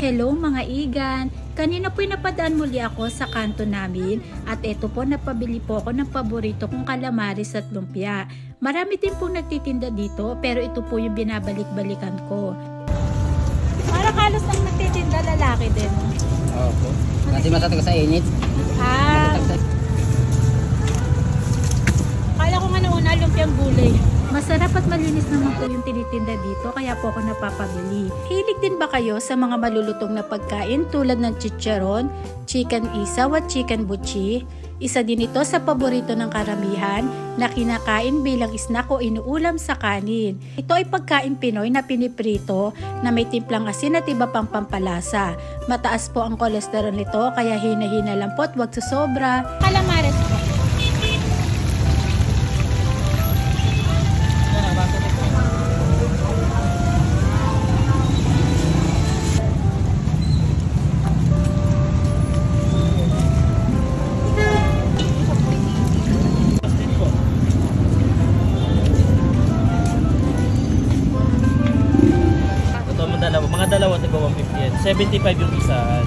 Hello mga igan! Kanina po'y napadaan muli ako sa kanto namin at eto po napabili po ako ng paborito kong kalamaris at lumpia. Marami din pong nagtitinda dito pero ito po yung binabalik-balikan ko. Parang halos nang nagtitinda lalaki din. Opo. Kasi matatagal sa init. Kala ko nga nauna lumpiang gulay. Masarap at malinis naman po yung tinitinda dito kaya po ako napapabili. Hilig din ba kayo sa mga malulutong na pagkain tulad ng chicharon, chicken isaw at chicken buchi? Isa din ito sa paborito ng karamihan na kinakain bilang snack o inuulam sa kanin. Ito ay pagkain Pinoy na piniprito na may timplang asin at iba pang pampalasa. Mataas po ang kolesterol nito kaya hina-hina lang po at wag susobra. Calamares po. Mga dalawa taga 150 yan. 75 yung isahan.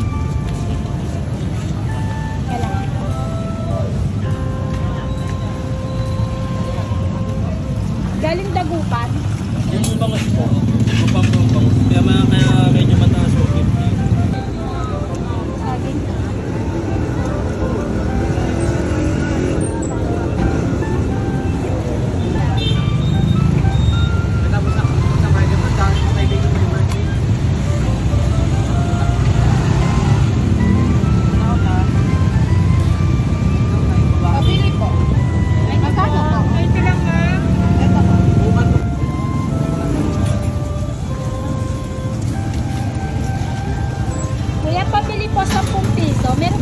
Galing Dagupan? Yung bangus po. Upang bangus. Kaya medyo mataas po 50. Saging. Pabili po 10 piso. Meron